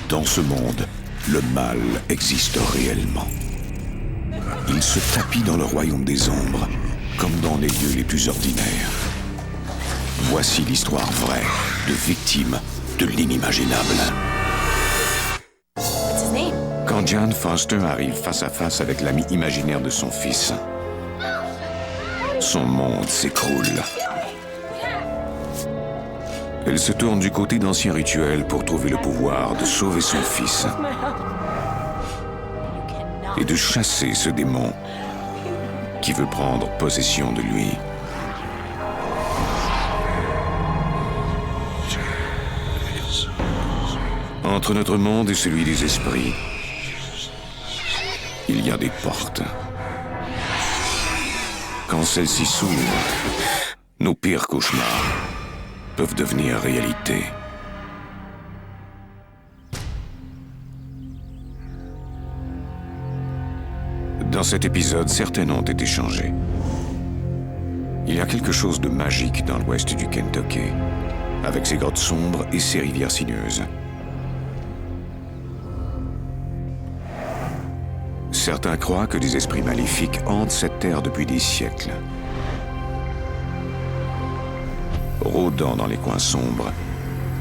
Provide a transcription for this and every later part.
Dans ce monde, le mal existe réellement. Il se tapit dans le royaume des ombres, comme dans les lieux les plus ordinaires. Voici l'histoire vraie de victimes de l'inimaginable. Quand Jane Foster arrive face à face avec l'ami imaginaire de son fils, son monde s'écroule. Elle se tourne du côté d'anciens rituels pour trouver le pouvoir de sauver son fils et de chasser ce démon qui veut prendre possession de lui. Entre notre monde et celui des esprits, il y a des portes. Quand celles-ci s'ouvrent, nos pires cauchemars peuvent devenir réalité. Dans cet épisode, certains noms ont été changés. Il y a quelque chose de magique dans l'ouest du Kentucky, avec ses grottes sombres et ses rivières sinueuses. Certains croient que des esprits maléfiques hantent cette terre depuis des siècles, rôdant dans les coins sombres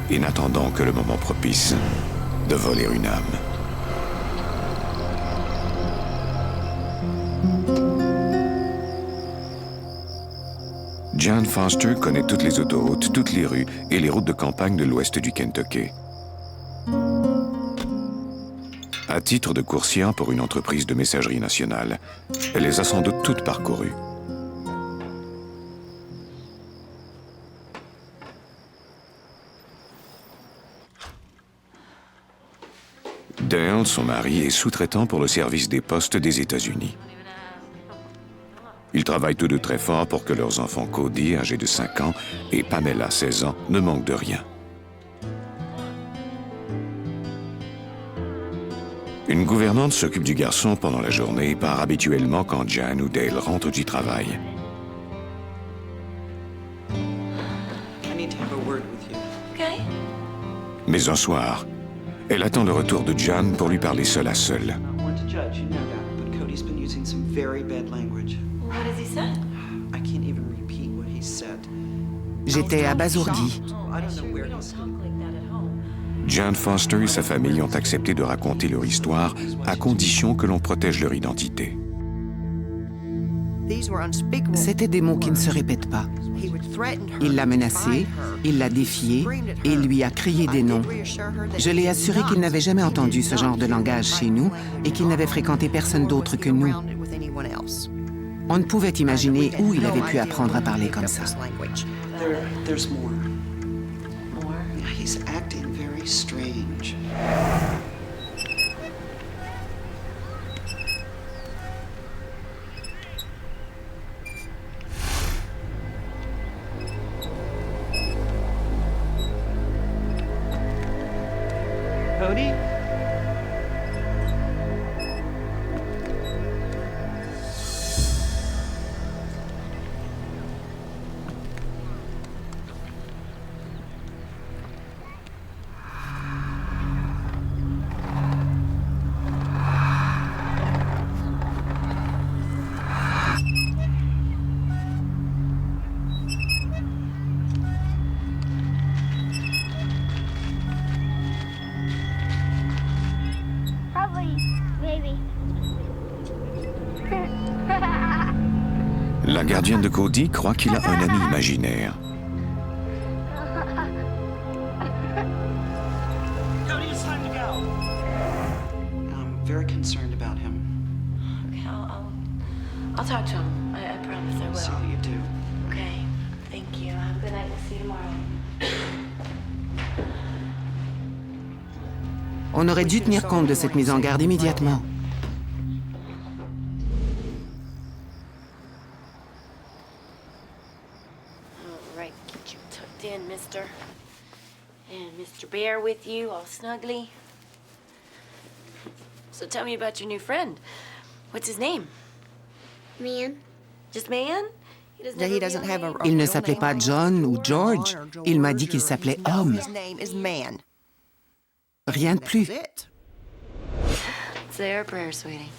et n'attendant que le moment propice de voler une âme. Jane Foster connaît toutes les autoroutes, toutes les rues et les routes de campagne de l'ouest du Kentucky. À titre de coursière pour une entreprise de messagerie nationale, elle les a sans doute toutes parcourues. Dale, son mari, est sous-traitant pour le service des postes des États-Unis. Ils travaillent tous deux très fort pour que leurs enfants Cody, âgé de 5 ans, et Pamela, 16 ans, ne manquent de rien. Une gouvernante s'occupe du garçon pendant la journée et part habituellement quand Jane ou Dale rentrent du travail. Mais un soir, elle attend le retour de Jane pour lui parler seul à seul. J'étais abasourdie. Jane Foster et sa famille ont accepté de raconter leur histoire à condition que l'on protège leur identité. C'étaient des mots qui ne se répètent pas. Il l'a menacée, il l'a défiée et il lui a crié des noms. Je l'ai assuré qu'il n'avait jamais entendu ce genre de langage chez nous et qu'il n'avait fréquenté personne d'autre que nous. On ne pouvait imaginer où il avait pu apprendre à parler comme ça. Strange. Cody? La gardienne de Cody croit qu'il a un ami imaginaire. I'm very concerned about him. Okay, I'll talk to him. I promise I will. See what you do. Okay, thank you. Have a good night. We'll see you tomorrow. On aurait dû tenir compte de cette mise en garde immédiatement. Mister. And Mr. Bear with you, all snuggly. So tell me about your new friend. What's his name? Man. Just Man? Il ne s'appelait pas John ou George. Il m'a dit qu'il s'appelait Homme. Rien de plus. Say our prayer, sweetie.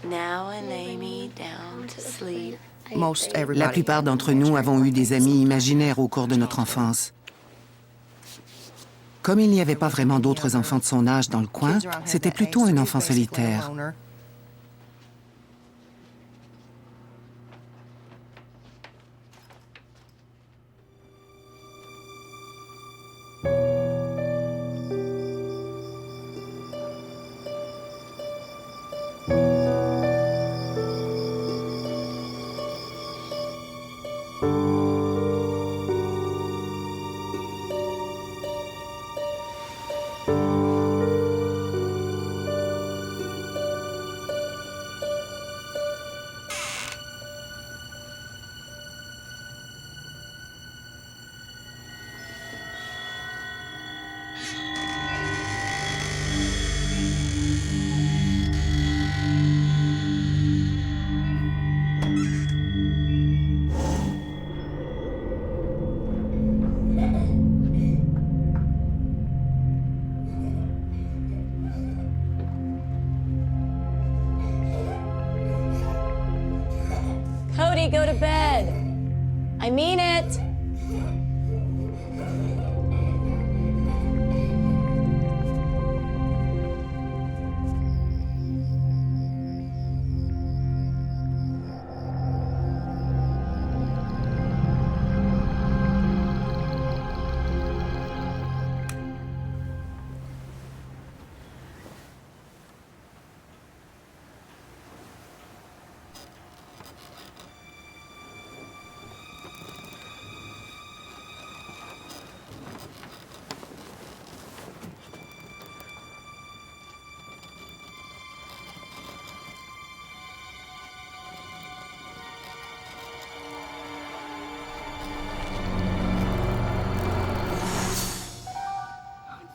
Now I lay me down to sleep. La plupart d'entre nous avons eu des amis imaginaires au cours de notre enfance. Comme il n'y avait pas vraiment d'autres enfants de son âge dans le coin, c'était plutôt un enfant solitaire. Cody, go to bed. I mean it.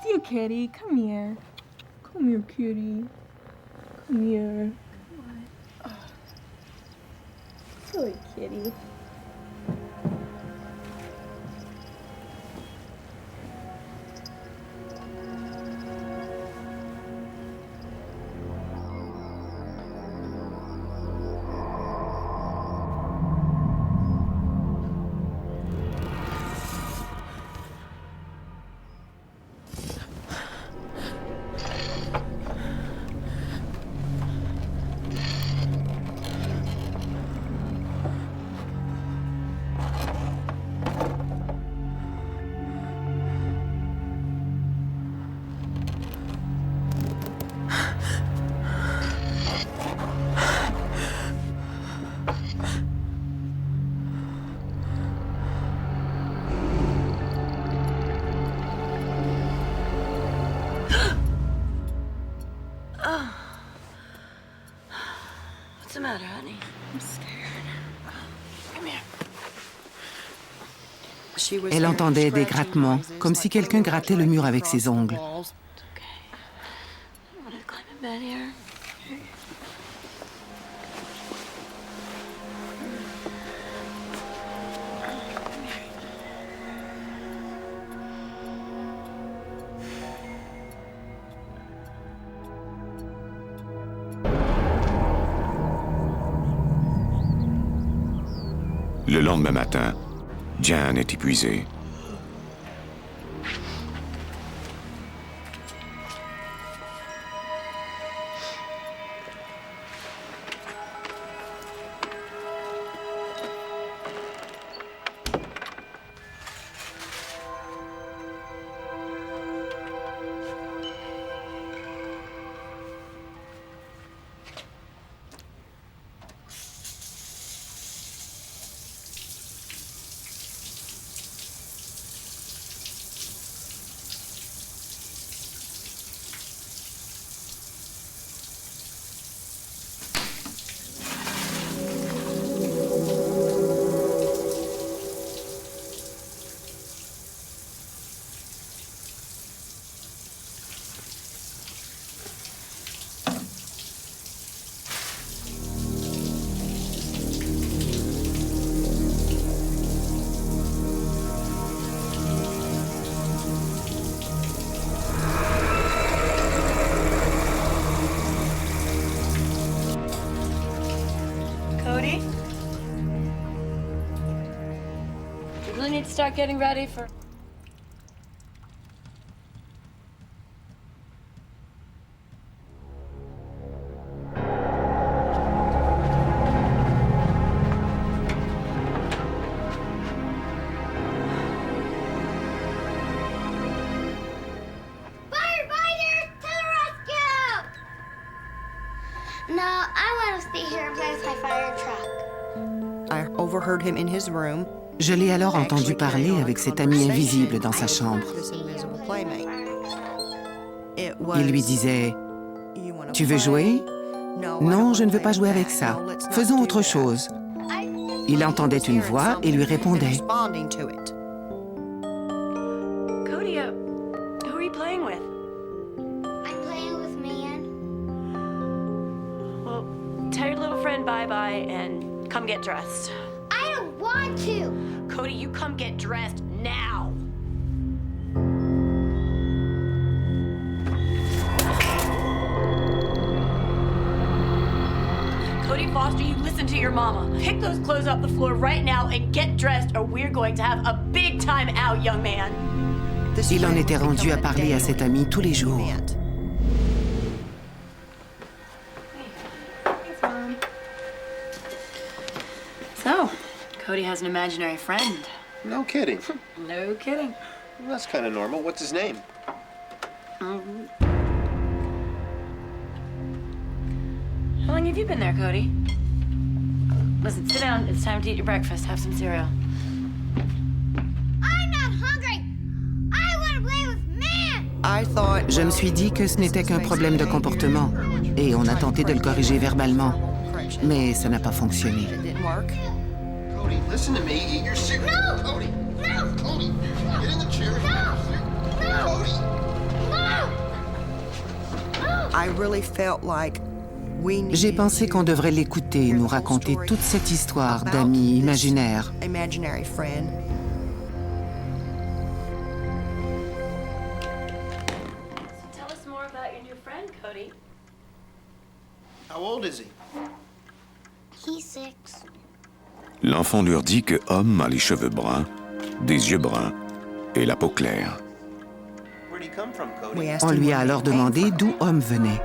See you, kitty. Come here. Come here, kitty. Come here. Come on. Good kitty. What's the matter, honey? I'm scared. Come here. Elle entendait des grattements, comme si quelqu'un grattait le mur avec ses ongles. Okay. I'm gonna climb in bed here. Le lendemain matin, Jan est épuisé. Cody? You really need to start getting ready for... Firefighters to the rescue! No, I want to stay here and play with my fire truck. I overheard him in his room. Je l'ai alors entendu parler avec cet ami invisible dans sa chambre. Il lui disait « Tu veux jouer ? Non, je ne veux pas jouer avec ça. Faisons autre chose. » Il entendait une voix et lui répondait. Cody, who are you playing with? I'm playing with man. Well, tell your little friend bye-bye and come get dressed. I don't want to. Cody, you come get dressed now. Cody Foster, you listen to your mama. Pick those clothes off the floor right now and get dressed or we're going to have a big time out, young man. Il en était rendu à parler à cet ami tous les jours. So, Cody has an imaginary friend. No kidding. No kidding. Well, that's kind of normal. What's his name? How long have you been there, Cody? Listen, sit down. It's time to eat your breakfast. Have some cereal. I'm not hungry. I want to play with man. Je me suis dit que ce n'était qu'un problème de comportement et on a tenté de le corriger verbalement. Mais ça n'a pas fonctionné. Cody, listen to me. Eat your cereal. No! Cody. No! Cody, get in the chair. No! No! Cody. No! J'ai pensé qu'on devrait l'écouter nous raconter toute cette histoire d'amis imaginaires. Imaginary friend. Tell us more about your new friend, Cody. How old is he? He's 6. L'enfant leur dit que Homme a les cheveux bruns, des yeux bruns et la peau claire. Where'd he come from, Cody? We asked On him lui where a he alors came demandé from. d'où Homme venait.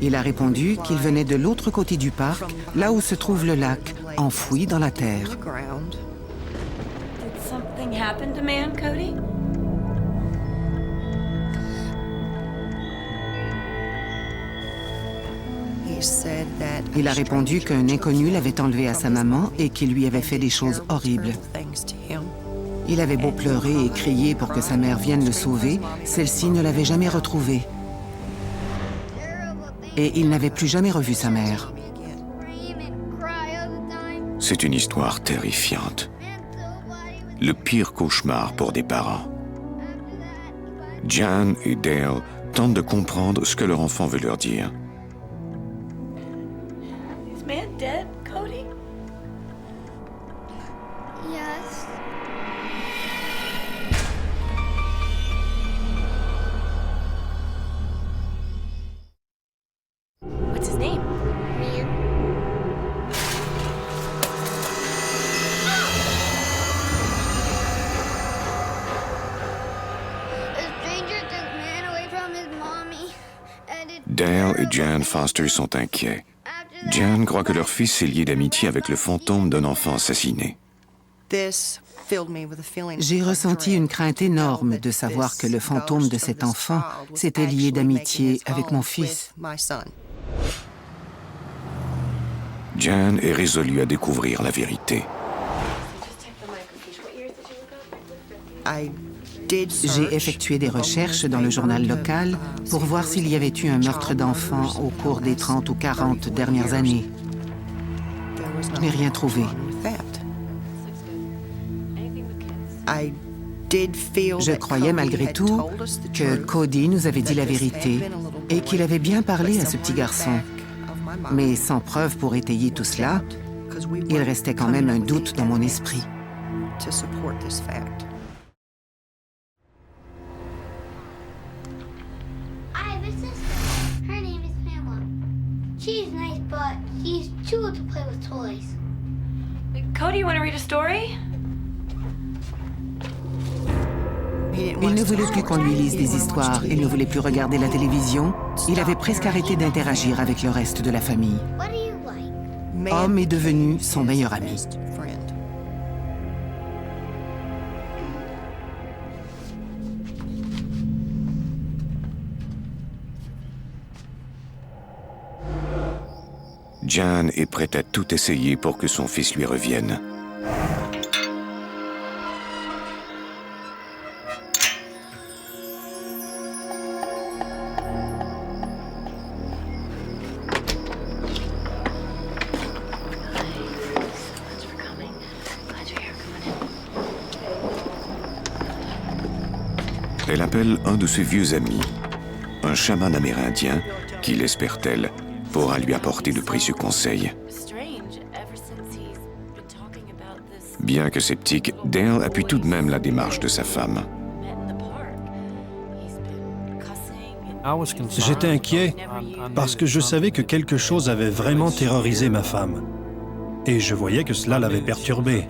Il a répondu qu'il venait de l'autre côté du parc, là où se trouve le lac, enfoui dans la terre. Ground. Did something happen to man, Cody? He said that Il a répondu qu'un inconnu l'avait enlevé à sa maman et qu'il lui avait fait des choses horribles. things to him. Il avait beau pleurer et crier pour que sa mère vienne le sauver, celle-ci ne l'avait jamais retrouvé. Et il n'avait plus jamais revu sa mère. Scream and cry all the time. C'est une histoire terrifiante. And nobody would Le pire cauchemar pour des parents. after that. Jan et Dale tentent de comprendre ce que leur enfant veut leur dire. Is man dead, Cody? Yes. What's his name? Man. A stranger took man away from his mommy. And it Dale et Jan Foster sont inquiets. after that. Jan croit que leur fils est lié d'amitié avec le fantôme d'un enfant assassiné. This filled me with a feeling J'ai of ressenti dread une crainte to know énorme that de savoir this que le fantôme de ghost of cet this enfant child was s'était lié actually d'amitié making its avec home mon fils. with my son. Jan est résolu à découvrir la vérité. I did J'ai search effectué des the local recherches dans le journal newspaper local to pour see voir if there s'il y was avait eu un any meurtre child d'enfant murders au cours in des the 30 ou 40 34 dernières years. années. There was Je n'ai rien nothing trouvé. wrong with that. I did feel Je that croyais Cody malgré had tout told us the que truth, Cody nous avait dit that la this had vérité been a little et boy, qu'il avait bien parlé but à ce petit somewhere garçon. back of my mind, Mais sans preuve pour étayer tout cela, 'cause we il weren't restait quand même un coming up with doute the dans mon evidence esprit. to support this fact. I have a sister. Her name is Pamela. She's nice, but she's too old to play with toys. Cody, you want to read a story? Il ne voulait plus qu'on lui lise des histoires, il ne voulait plus regarder la télévision. Il avait presque arrêté d'interagir avec le reste de la famille. What do you like? Homme est devenu son meilleur ami. Jan est prête à tout essayer pour que son fils lui revienne. Elle appelle un de ses vieux amis, un chaman amérindien qui, l'espère-t-elle, pourra lui apporter de précieux conseils. Bien que sceptique, Dale appuie tout de même la démarche de sa femme. J'étais inquiet parce que je savais que quelque chose avait vraiment terrorisé ma femme. Et je voyais que cela l'avait perturbée.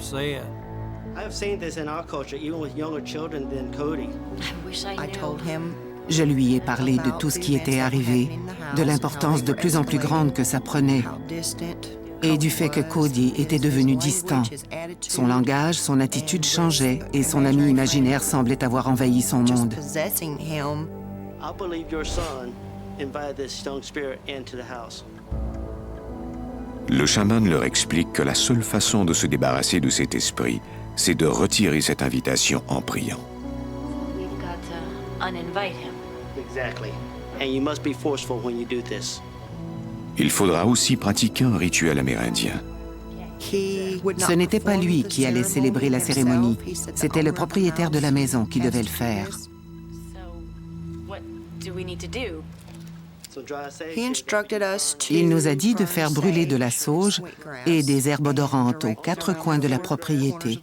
Je lui ai parlé de tout ce qui était arrivé, de l'importance de plus en plus grande que ça prenait, et du fait que Cody était devenu distant. Son langage, son attitude changeait, et son ami imaginaire semblait avoir envahi son monde. Le chaman leur explique que la seule façon de se débarrasser de cet esprit, c'est de retirer cette invitation en priant. Il faudra aussi pratiquer un rituel amérindien. Ce n'était pas lui qui allait célébrer la cérémonie, c'était le propriétaire de la maison qui devait le faire. Il nous a dit de faire brûler de la sauge et des herbes odorantes aux 4 coins de la propriété.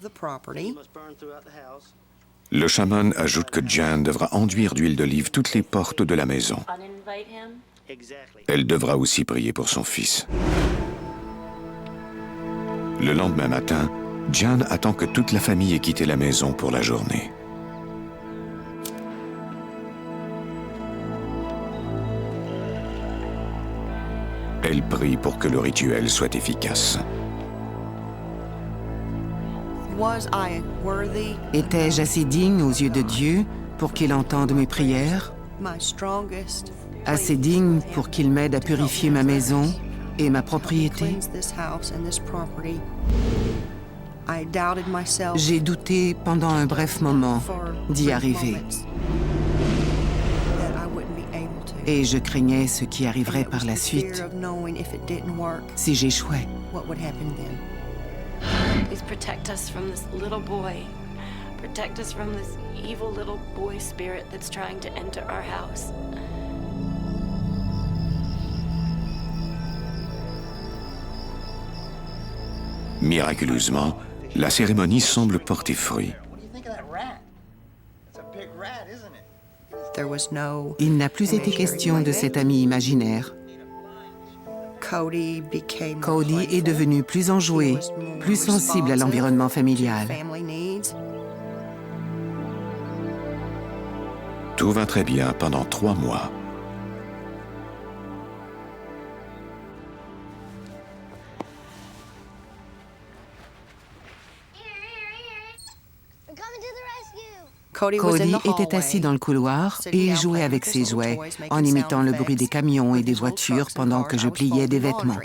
Le chaman ajoute que Jan devra enduire d'huile d'olive toutes les portes de la maison. Elle devra aussi prier pour son fils. Le lendemain matin, Jan attend que toute la famille ait quitté la maison pour la journée. Elle prie pour que le rituel soit efficace. Étais-je assez digne aux yeux de Dieu pour qu'il entende mes prières? Assez digne pour qu'il m'aide à purifier ma maison et ma propriété? J'ai douté pendant un bref moment d'y arriver. Et je craignais ce qui arriverait par la suite si j'échouais. Please protect us from this little boy. Protect us from this evil little boy spirit that's trying to enter our house. Miraculeusement, la cérémonie semble porter fruit. Il n'a plus été question de cet ami imaginaire. Cody est devenu plus enjoué, plus sensible à l'environnement familial. Tout va très bien pendant 3 mois. Cody était assis dans le couloir et il jouait avec ses jouets en imitant le bruit des camions et des voitures pendant que je pliais des vêtements.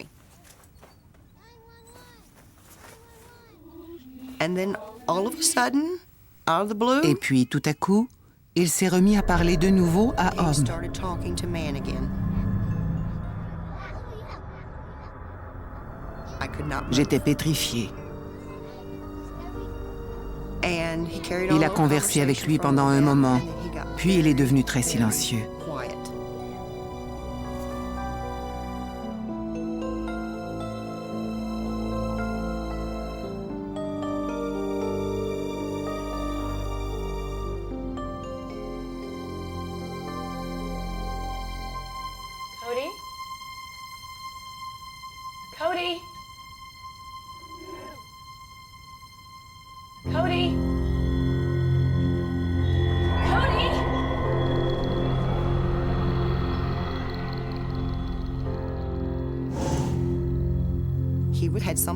Et puis, tout à coup, il s'est remis à parler de nouveau à homme. J'étais pétrifiée. Il a conversé avec lui pendant un moment, puis il est devenu très silencieux. Cody? Cody? Cody? Cody?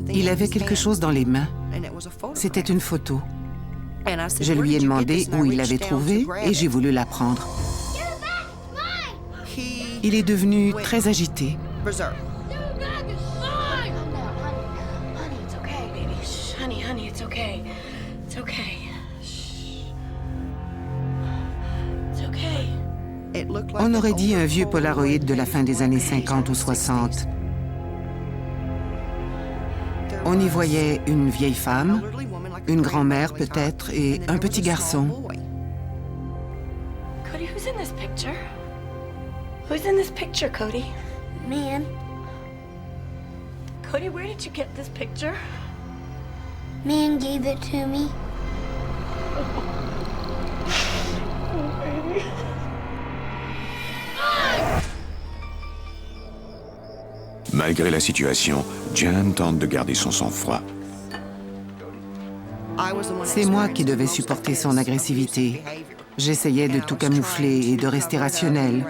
Il avait quelque chose dans les mains. C'était une photo. Je lui ai demandé où il l'avait trouvée et j'ai voulu la prendre. Il est devenu très agité. Honey, it's okay. It's okay. Shh. It's okay. On aurait dit un vieux Polaroid de la fin des années 50 ou 60. On y voyait une vieille femme, une grand-mère peut-être, et un petit garçon. Cody, who's in this picture? Who's in this picture, Cody? Man, Cody, where did you get this picture? man gave it to me. Malgré la situation, Jan tente de garder son sang-froid. C'est moi qui devais supporter son agressivité. J'essayais de tout camoufler et de rester rationnelle.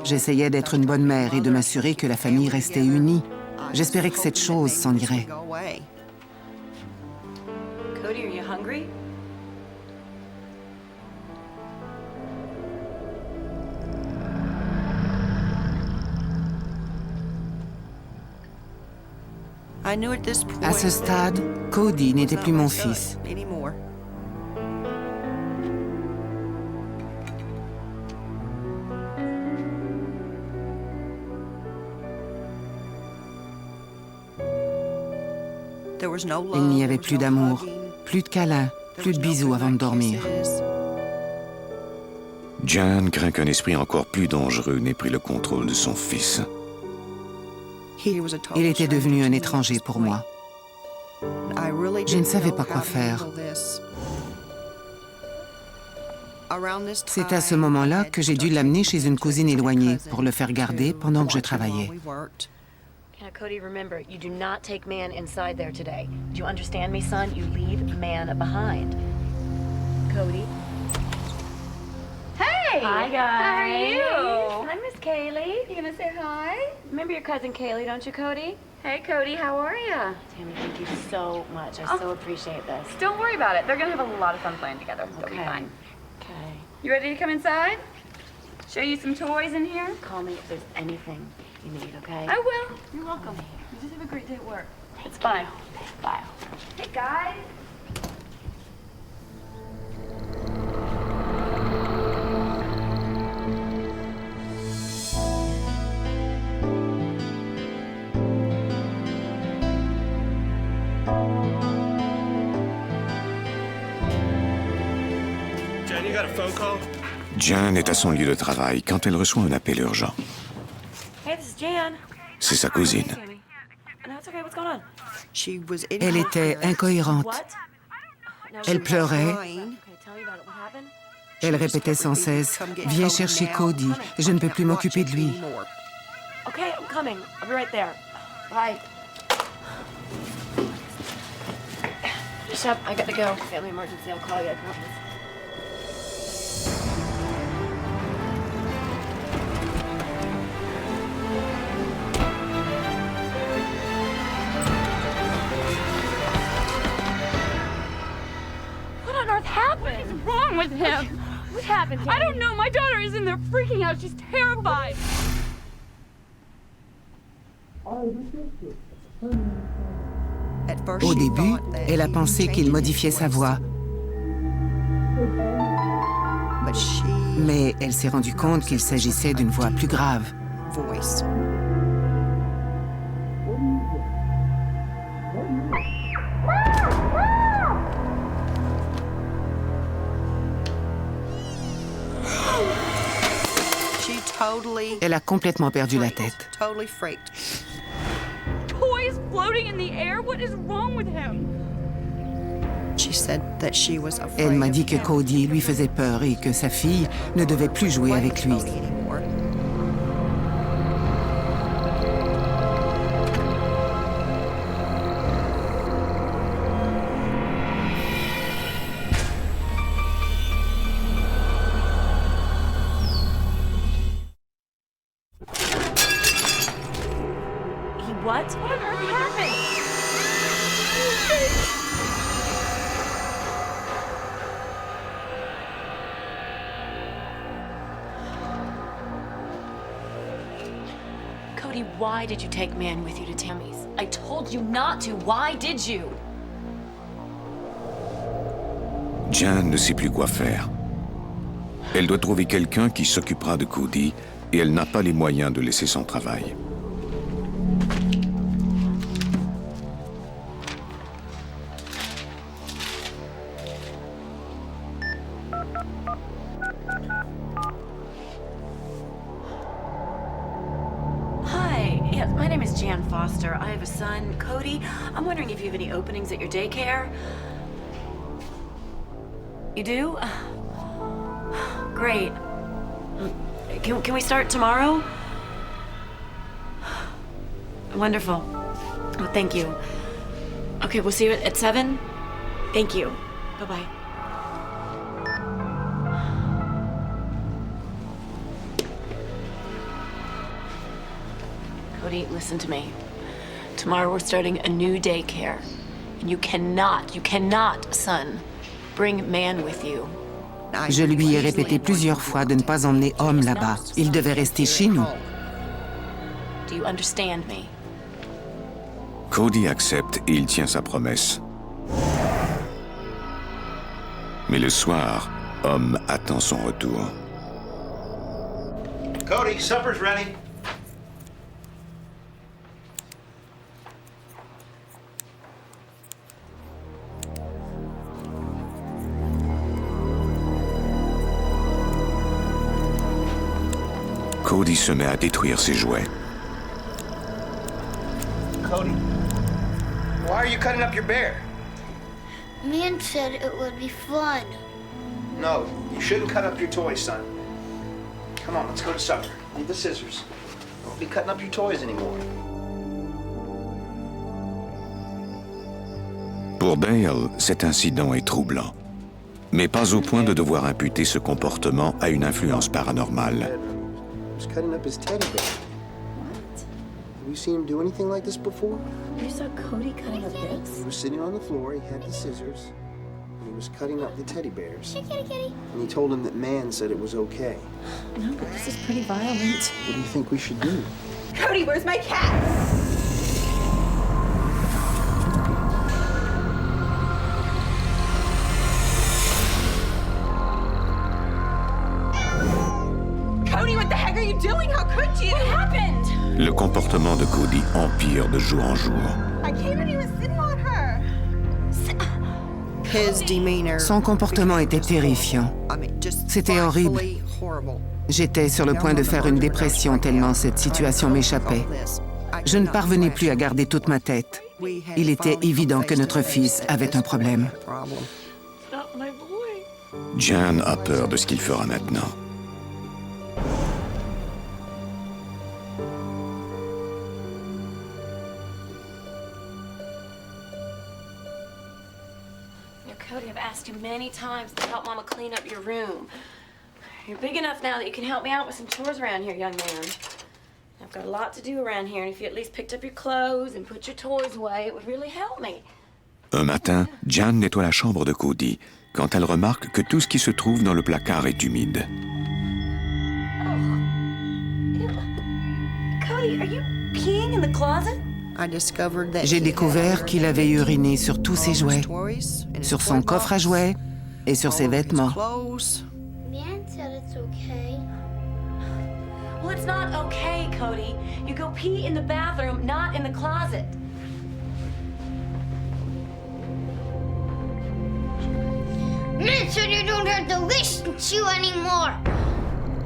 J'essayais d'être une bonne mère et de m'assurer que la famille restait unie. J'espérais que cette chose s'en irait. Cody, are you hungry? À ce stade, Cody n'était plus mon fils. Il n'y avait plus d'amour, plus de câlins, plus de bisous avant de dormir. Jan craint qu'un esprit encore plus dangereux n'ait pris le contrôle de son fils. Il était devenu un étranger pour moi. Je ne savais pas quoi faire. C'est à ce moment-là que j'ai dû l'amener chez une cousine éloignée pour le faire garder pendant que je travaillais. Now, Cody, remember, you do not take man inside there today. Do you understand me, son? You leave man behind. Cody? Hey! Hi, guys. How are you? Hi, Miss Kaylee. You gonna say hi? Remember your cousin Kaylee, don't you, Cody? Hey, Cody, how are you? Tammy, thank you so much. I so appreciate this. Don't worry about it. They're gonna have a lot of fun playing together. They'll be fine. Okay. You ready to come inside? Show you some toys in here? Call me if there's anything you need, okay? I will. You're welcome. You just have a great day at work. It's fine. Bye. Hey, guys. Jan, you got a phone call? Jan est à son lieu de travail quand elle reçoit un appel urgent. Hey, this is Jan. C'est sa cousine. Tammy. No, it's okay. What's going on? Elle était incohérente. What? No, Elle pleurait. Okay, tell me about it. What happened? Elle répétait sans cesse « Viens chercher Cody, je ne peux plus m'occuper de lui. » Okay, I'm coming. I'll be right there. Bye. Shep, I gotta go. Family emergency. I'll call you. I promise. What on earth happened? What's wrong with him? What happened? I don't know. My daughter is in there freaking out. She's terrified. Au début, elle a pensé qu'il modifiait sa voix. Mais elle s'est rendue compte qu'il s'agissait d'une voix plus grave. Elle a complètement perdu la tête. Toys floating in the air? What is wrong with him? Elle m'a dit que Cody lui faisait peur et que sa fille ne devait plus jouer avec lui. What? What on earth happened? Cody, why did you take Man with you to Tammy's? I told you not to. Why did you? Jan ne sait plus quoi faire. Elle doit trouver quelqu'un qui s'occupera de Cody et elle n'a pas les moyens de laisser son travail. Hi, yes, my name is Jan Foster. I have a son, Cody. I'm wondering if you have any openings at your daycare. You do? Great. Can we start tomorrow? Wonderful. Oh, thank you. Okay, we'll see you at 7. Thank you. Bye-bye. Cody, listen to me. Tomorrow we're starting a new daycare. And you cannot, son, bring Man with you. Je lui ai répété plusieurs fois de ne pas emmener Homme là-bas. Il devait rester chez nous. Do you understand me? Cody accepte et il tient sa promesse. Mais le soir, Homme attend son retour. Cody, supper's ready. Cody se met à détruire ses jouets. Cody, why are you cutting up your bear? Man said it would be fun. No, you shouldn't cut up your toys, son. Come on, let's go to supper. Need the scissors. Don't be cutting up your toys anymore. Pour Dale, cet incident est troublant. Mais pas au point de devoir imputer ce comportement à une influence paranormale. He was cutting up his teddy bear. What? Have you seen him do anything like this before? You saw Cody cutting up this? He was sitting on the floor, he had the scissors, and he was cutting up the teddy bears. Hey, kitty, kitty. And he told him that Man said it was okay. No, but this is pretty violent. What do you think we should do? Cody, where's my cat? Cody, what the heck are you doing? How could you? What happened? Le comportement de Cody empire de jour en jour. I came and he was sitting on her. His demeanor. Son comportement était terrifiant. C'était horrible. J'étais sur le point de faire une dépression tellement cette situation m'échappait. Je ne parvenais plus à garder toute ma tête. Il était évident que notre fils avait un problème. Jan a peur de ce qu'il fera maintenant. Cody, I've asked you many times to help Mama clean up your room. You're big enough now that you can help me out with some chores around here, young man. I've got a lot to do around here, and if you at least picked up your clothes and put your toys away, it would really help me. Un matin, Jan nettoie la chambre de Cody quand elle remarque que tout ce qui se trouve dans le placard est humide. Oh. Ew. Cody, are you peeing in the closet? J'ai découvert qu'il avait uriné sur tous ses jouets, sur son coffre à jouets et sur ses vêtements. Man said it's okay. Well, it's not okay, Cody. You go pee in the bathroom, not in the closet. Man said you don't have to listen to you anymore.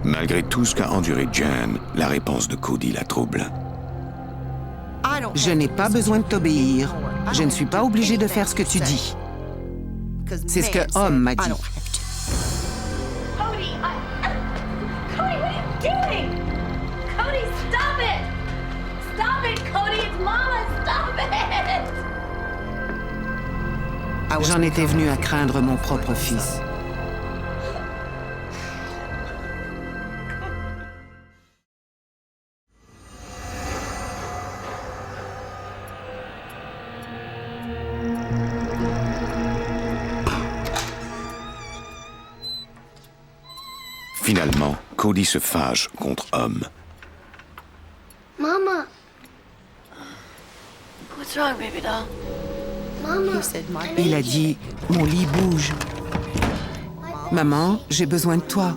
Malgré tout ce qu'a enduré Jan, la réponse de Cody la trouble. Je n'ai pas besoin de t'obéir. Je ne suis pas obligée de faire ce que tu dis. C'est ce que Homme m'a dit. Cody, Cody, what are you doing? Cody, stop it! Stop it, Cody, it's Mama, stop it! J'en étais venue à craindre mon propre fils. Finalement, Cody se fâche contre Homme. Mama, What's wrong, baby doll? Mama. He said, "My Il a dit « Mon lit bouge. Maman, j'ai besoin de toi. »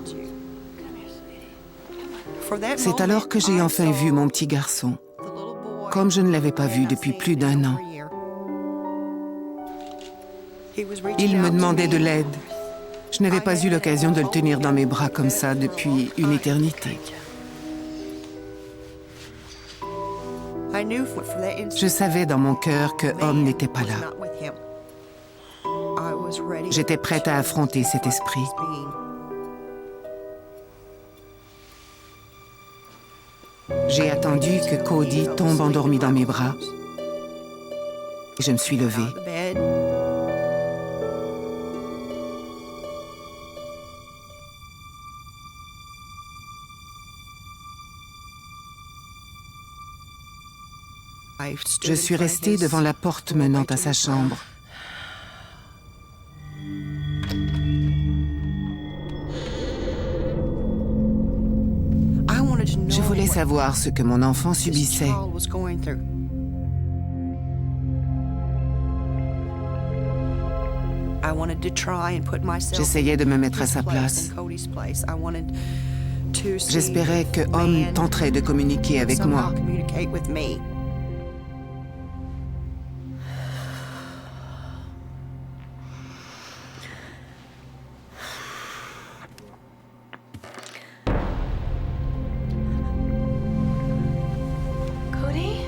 For that C'est alors que j'ai enfin vu mon petit garçon, comme je ne l'avais pas vu depuis plus d'1 an. Il me demandait de l'aide. Je n'avais pas eu l'occasion de le tenir dans mes bras comme ça depuis une éternité. Je savais dans mon cœur que Homme n'était pas là. J'étais prête à affronter cet esprit. J'ai attendu que Cody tombe endormi dans mes bras. Je me suis levée. Je suis restée devant la porte menant à sa chambre. Je voulais savoir ce que mon enfant subissait. J'essayais de me mettre à sa place. J'espérais que Homme tenterait de communiquer avec moi. Cody?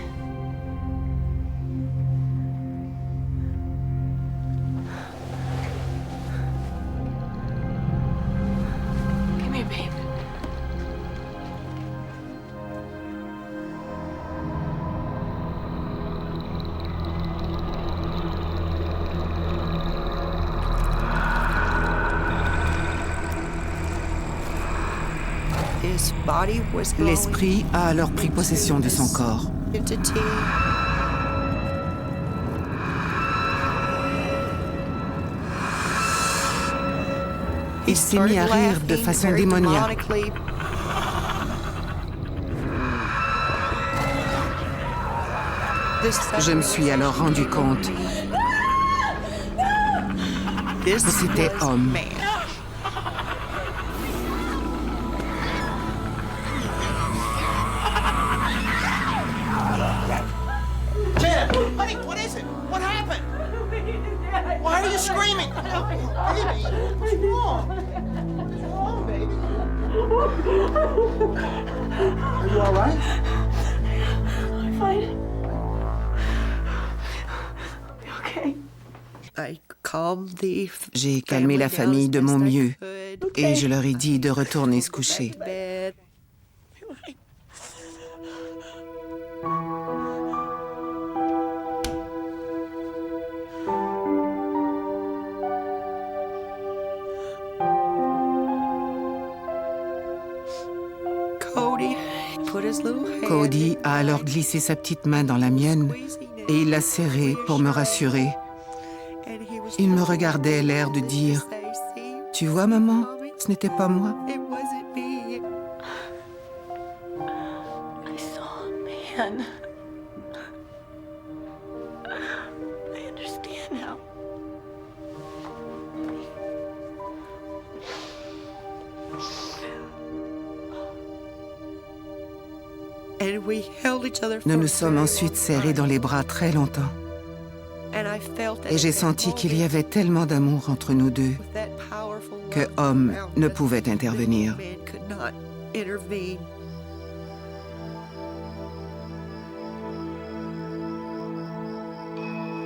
Come here, babe. L'esprit a alors pris possession de son corps. Il s'est mis à rire de façon démoniaque. Je me suis alors rendu compte que c'était Homme. Jen, honey, what is it? What happened? Why are you screaming? Baby, what's wrong? What's wrong, baby? Are you all right? I'm fine. I'll be okay. J'ai calmé la famille de mon mieux et je leur ai dit de retourner se coucher. Cody a alors glissé sa petite main dans la mienne et il l'a serrée pour me rassurer. Il me regardait, l'air de dire « Tu vois, maman, ce n'était pas moi. » I saw a man. I understand now. Nous nous sommes ensuite serrés dans les bras très longtemps. Et j'ai senti qu'il y avait tellement d'amour entre nous deux que Homme ne pouvait intervenir.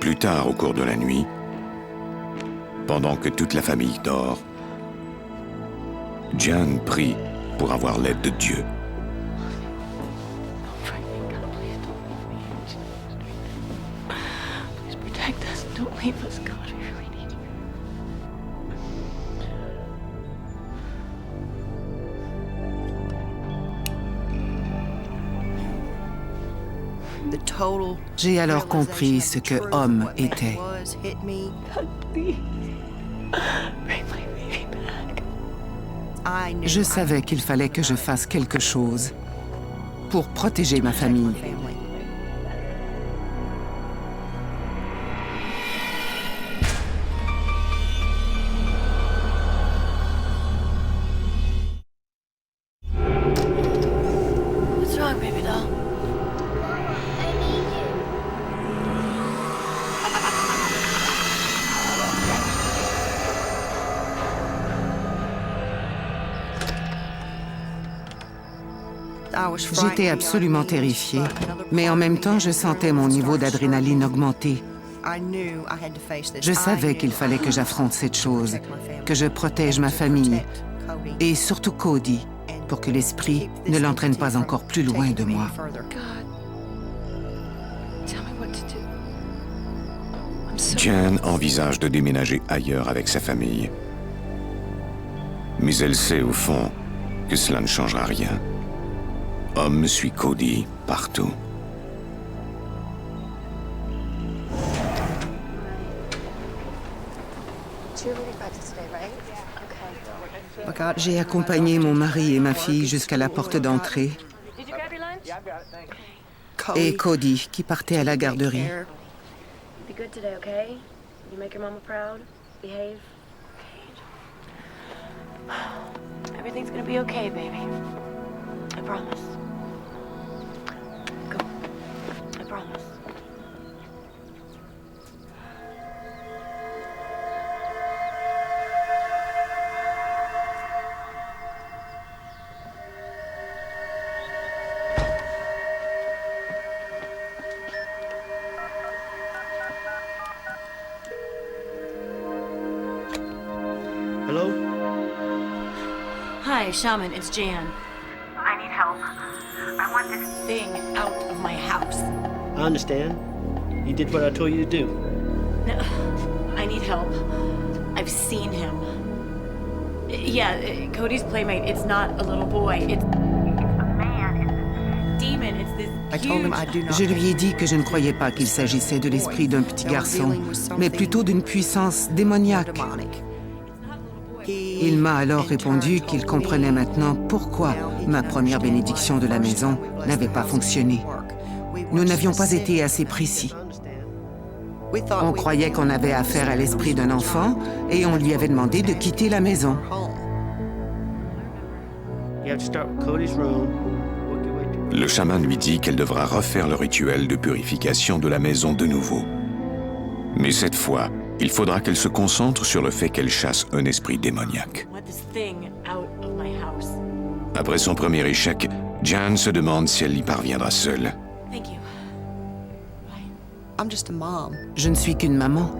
Plus tard au cours de la nuit, pendant que toute la famille dort, Jan prie pour avoir l'aide de Dieu. Don't leave us, God. We really need you. J'ai alors compris ce que Homme était. God, please. Bring my baby back. Je savais qu'il fallait que je fasse quelque chose pour protéger ma famille. What's wrong, baby doll? I need you. J'étais absolument terrifiée, mais en même temps, je sentais mon niveau d'adrénaline augmenter. Je savais qu'il fallait que j'affronte cette chose, que je protège ma famille, et surtout Cody, pour que l'esprit ne l'entraîne pas encore plus loin de moi. Jan envisage de déménager ailleurs avec sa famille. Mais elle sait au fond que cela ne changera rien. Homme suit Cody partout. J'ai accompagné mon mari et ma fille jusqu'à la porte d'entrée. Et Cody, qui partait à la garderie. Be good today, okay? You make your mama proud. Behave. Everything's gonna be okay, baby. I promise. Go. I promise. Hello? Hi, Shaman, it's Jan. I need help. I want this Thing out of my house. I understand. You did what I told you to do. No, I need help. I've seen him. Yeah, Cody's playmate. It's not a little boy. It's a man. It's demon. It's this Je lui ai dit que je ne croyais pas qu'il s'agissait de l'esprit d'un petit garçon, mais plutôt d'une puissance démoniaque. Il m'a alors répondu qu'il comprenait maintenant pourquoi ma première bénédiction de la maison n'avait pas fonctionné. Nous n'avions pas été assez précis. On croyait qu'on avait affaire à l'esprit d'un enfant et on lui avait demandé de quitter la maison. Le chaman lui dit qu'elle devra refaire le rituel de purification de la maison de nouveau. Mais cette fois, il faudra qu'elle se concentre sur le fait qu'elle chasse un esprit démoniaque. Après son premier échec, Jan se demande si elle y parviendra seule. Je ne suis qu'une maman.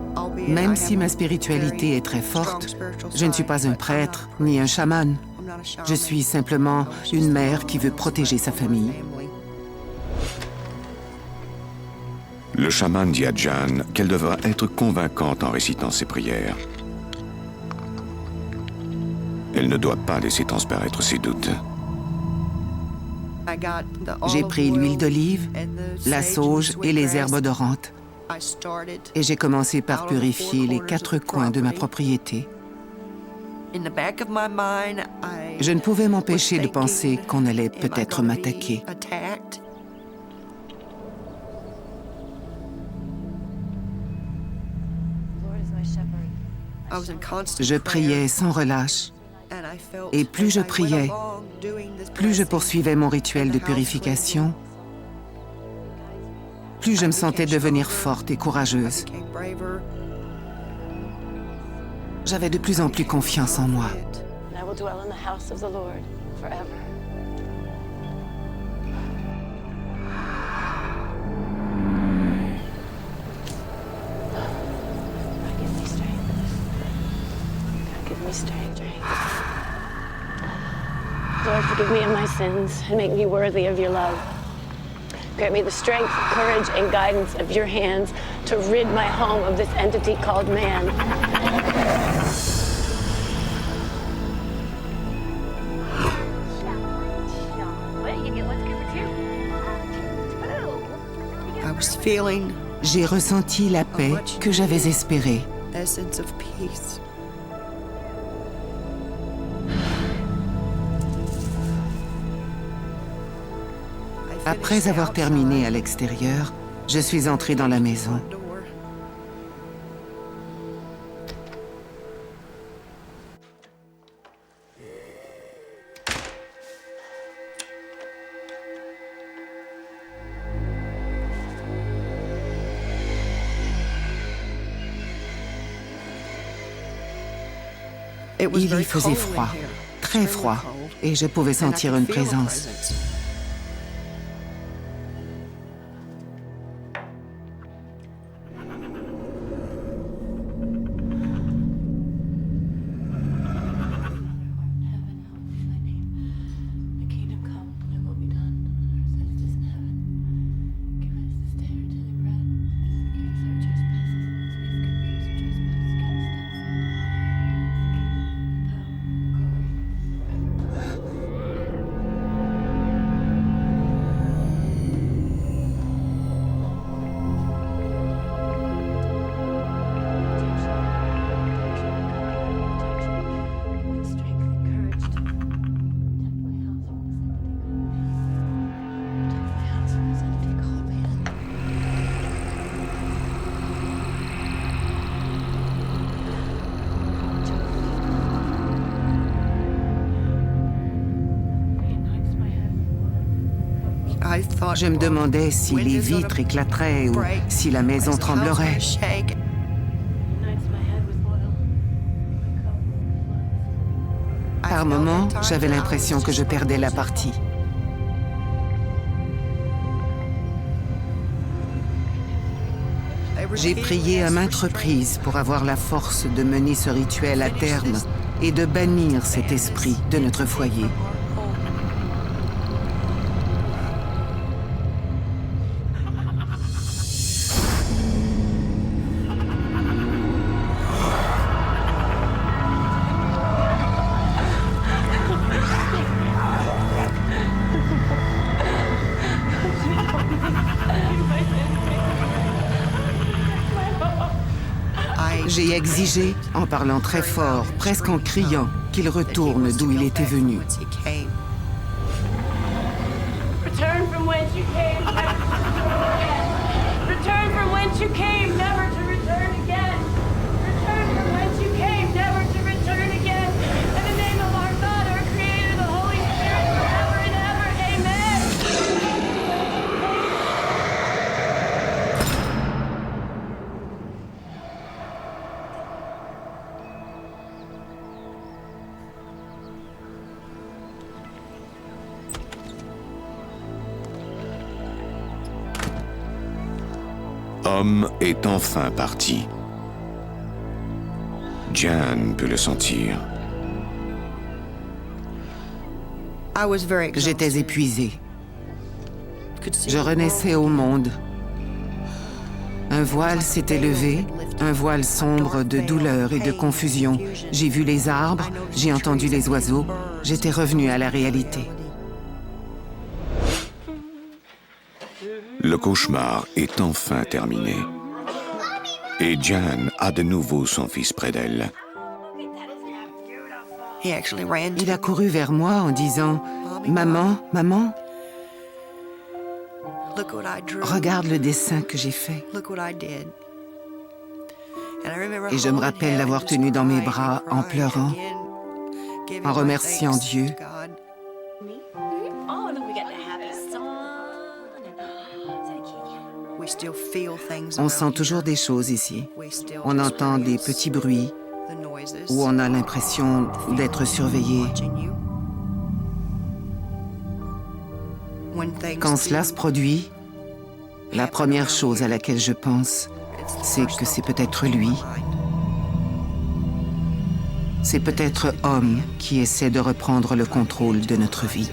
Même si ma spiritualité est très forte, je ne suis pas un prêtre ni un chaman. Je suis simplement une mère qui veut protéger sa famille. Le chaman dit à Jan qu'elle devra être convaincante en récitant ses prières. Elle ne doit pas laisser transparaître ses doutes. J'ai pris l'huile d'olive, la sauge et les herbes odorantes. Et j'ai commencé par purifier les 4 coins de ma propriété. Je ne pouvais m'empêcher de penser qu'on allait peut-être m'attaquer. Je priais sans relâche. Et plus je priais, plus je poursuivais mon rituel de purification, plus je me sentais devenir forte et courageuse. J'avais de plus en plus confiance en moi. Lord, forgive me of my sins and make me worthy of your love. Grant me the strength, courage, and guidance of your hands to rid my home of this entity called man. J'ai ressenti la paix que j'avais espérée. Après avoir terminé à l'extérieur, je suis entrée dans la maison. Il y faisait froid, très froid, et je pouvais sentir une présence. Je me demandais si les vitres éclateraient ou si la maison tremblerait. Par moments, j'avais l'impression que je perdais la partie. J'ai prié à maintes reprises pour avoir la force de mener ce rituel à terme et de bannir cet esprit de notre foyer. J'ai exigé, en parlant très fort, presque en criant, qu'il retourne d'où il était venu. Return from whence you came, never to return again. Return from whence you came, never to return again. Return from whence you came, never to return again. In the name of our God, our Creator, the Holy Spirit, forever and ever. Amen. Homme est enfin parti. Jan peut le sentir. J'étais épuisée. Je renaissais au monde. Un voile s'était levé, un voile sombre de douleur et de confusion. J'ai vu les arbres, j'ai entendu les oiseaux, j'étais revenue à la réalité. Le cauchemar est enfin terminé. Et Jan a de nouveau son fils près d'elle. Il a couru vers moi en disant « Maman, maman, regarde le dessin que j'ai fait. » Et je me rappelle l'avoir tenu dans mes bras en pleurant, en remerciant Dieu. On sent toujours des choses ici. On entend des petits bruits où on a l'impression d'être surveillé. Quand cela se produit, la première chose à laquelle je pense, c'est que c'est peut-être lui. C'est peut-être homme qui essaie de reprendre le contrôle de notre vie.